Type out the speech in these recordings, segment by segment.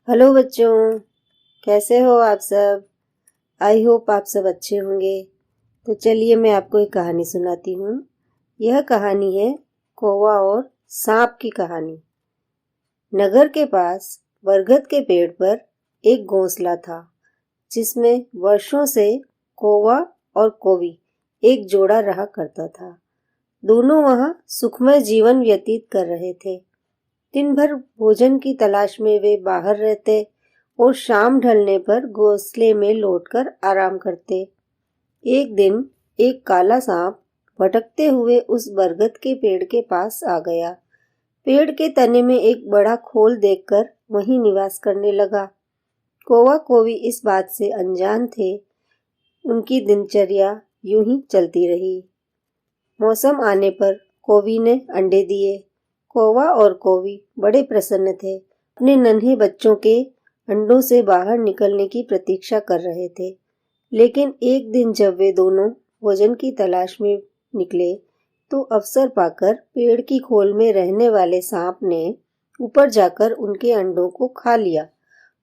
Hello बच्चों, कैसे हो आप सब। आई होप आप सब अच्छे होंगे। तो चलिए मैं आपको एक कहानी सुनाती हूँ। यह कहानी है कौवा और सांप की कहानी। नगर के पास बरगद के पेड़ पर एक घोंसला था जिसमें वर्षों से कौवा और कौवी एक जोड़ा रहा करता था। दोनों वहाँ सुखमय जीवन व्यतीत कर रहे थे। दिन भर भोजन की तलाश में वे बाहर रहते और शाम ढलने पर घोंसले में लौटकर आराम करते। एक दिन एक काला सांप भटकते हुए उस बरगद के पेड़ के पास आ गया। पेड़ के तने में एक बड़ा खोल देखकर वहीं निवास करने लगा। कौवा कौवी इस बात से अनजान थे। उनकी दिनचर्या यूं ही चलती रही। मौसम आने पर कौवी ने अंडे दिए। कौवा और कौवी बड़े प्रसन्न थे। अपने नन्हे बच्चों के अंडों से बाहर निकलने की प्रतीक्षा कर रहे थे। लेकिन एक दिन जब वे दोनों भोजन की तलाश में निकले तो अवसर पाकर पेड़ की खोल में रहने वाले सांप ने ऊपर जाकर उनके अंडों को खा लिया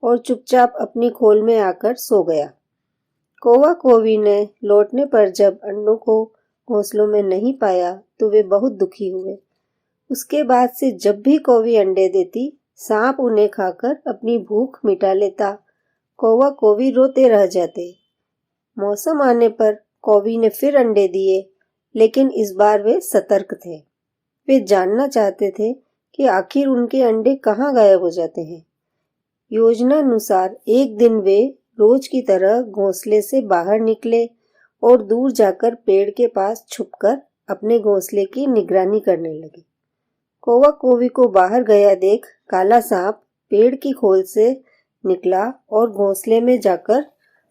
और चुपचाप अपनी खोल में आकर सो गया। कौवा कौवी ने लौटने पर जब अंडों को घोंसलों में नहीं पाया तो वे बहुत दुखी हुए। उसके बाद से जब भी कौवी अंडे देती, सांप उन्हें खाकर अपनी भूख मिटा लेता। कौवा कौवी रोते रह जाते। मौसम आने पर कौवी ने फिर अंडे दिए, लेकिन इस बार वे सतर्क थे। वे जानना चाहते थे कि आखिर उनके अंडे कहाँ गायब हो जाते हैं। योजना अनुसार एक दिन वे रोज की तरह घोंसले से बाहर निकले और दूर जाकर पेड़ के पास छुपकर अपने घोंसले की निगरानी करने लगे। कौवा कौवी को बाहर गया देख काला सांप पेड़ की खोल से निकला और घोंसले में जाकर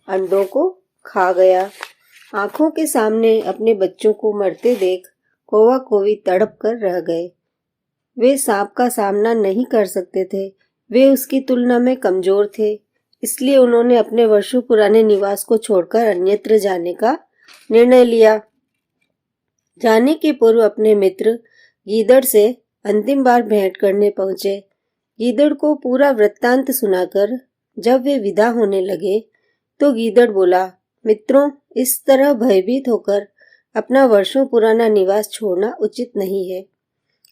अंडों को खा गया। आंखों के सामने अपने बच्चों को मरते देख कौवा कौवी तड़प कर रह गए। वे सांप का सामना नहीं कर सकते थे। वे उसकी तुलना में कमजोर थे। इसलिए उन्होंने अपने वर्षों पुराने निवास को छोड़कर अन्यत्र जाने का निर्णय लिया। जाने के पूर्व अपने मित्र गीदड़ से अंतिम बार भेंट करने पहुंचे। गीदड़ को पूरा वृत्तांत सुनाकर जब वे विदा होने लगे तो गीदड़ बोला, मित्रों, इस तरह भयभीत होकर अपना वर्षों पुराना निवास छोड़ना उचित नहीं है।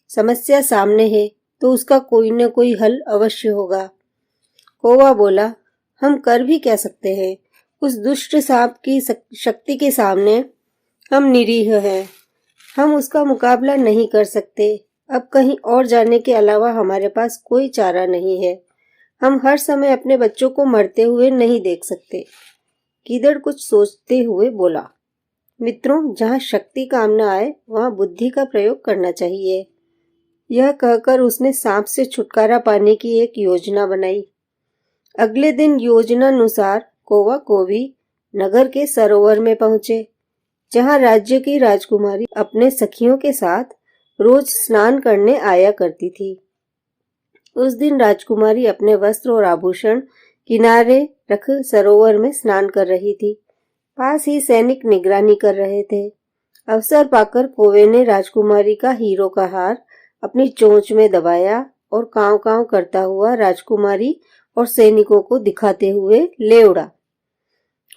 समस्या सामने है तो उसका कोई न कोई हल अवश्य होगा। कौवा बोला, हम कर भी क्या सकते हैं। उस दुष्ट सांप की शक्ति के सामने हम निरीह हैं। हम उसका मुकाबला नहीं कर सकते। अब कहीं और जाने के अलावा हमारे पास कोई चारा नहीं है। हम हर समय अपने बच्चों को मरते हुए नहीं देख सकते। गीदड़ कुछ सोचते हुए बोला, मित्रों, जहाँ शक्ति काम न आए वहाँ बुद्धि का प्रयोग करना चाहिए। यह कहकर उसने सांप से छुटकारा पाने की एक योजना बनाई। अगले दिन योजना अनुसार कौवा कौवी नगर के सरोवर में पहुंचे, जहाँ राज्य की राजकुमारी अपने सखियों के साथ रोज स्नान करने आया करती थी। उस दिन राजकुमारी अपने वस्त्र और आभूषण किनारे रख सरोवर में स्नान कर रही थी। पास ही सैनिक निगरानी कर रहे थे। अवसर पाकर कौवे ने राजकुमारी का हीरो का हार अपनी चोंच में दबाया और कांव कांव करता हुआ राजकुमारी और सैनिकों को दिखाते हुए ले उड़ा।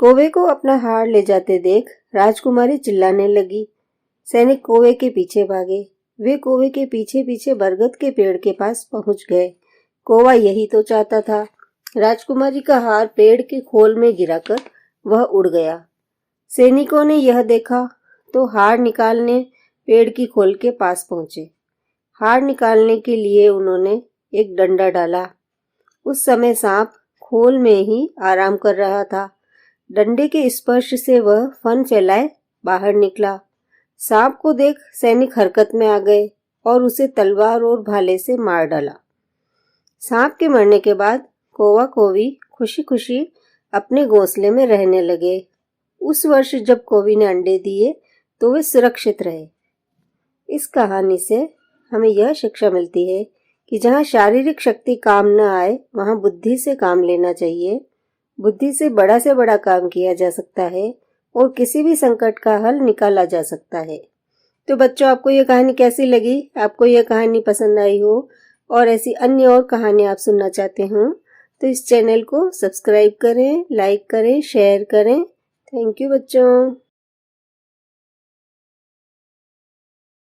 कौवे को अपना हार ले जाते देख राजकुमारी चिल्लाने लगी। सैनिक कौवे के पीछे भागे। वे कौवे के पीछे पीछे बरगद के पेड़ के पास पहुंच गए। कौवा यही तो चाहता था। राजकुमारी का हार पेड़ के खोल में गिराकर वह उड़ गया। सैनिकों ने यह देखा तो हार निकालने पेड़ की खोल के पास पहुंचे। हार निकालने के लिए उन्होंने एक डंडा डाला। उस समय सांप खोल में ही आराम कर रहा था। डंडे के स्पर्श से वह फन फैलाए बाहर निकला। सांप को देख सैनिक हरकत में आ गए और उसे तलवार और भाले से मार डाला। सांप के मरने के बाद कौवा कौवी खुशी खुशी अपने घोंसले में रहने लगे। उस वर्ष जब कौवी ने अंडे दिए तो वे सुरक्षित रहे। इस कहानी से हमें यह शिक्षा मिलती है कि जहाँ शारीरिक शक्ति काम न आए वहाँ बुद्धि से काम लेना चाहिए। बुद्धि से बड़ा काम किया जा सकता है और किसी भी संकट का हल निकाला जा सकता है। तो बच्चों, आपको ये कहानी कैसी लगी? आपको ये कहानी पसंद आई हो और ऐसी अन्य और कहानी आप सुनना चाहते हो तो इस चैनल को सब्सक्राइब करें, लाइक करें, शेयर करें। थैंक यू बच्चों।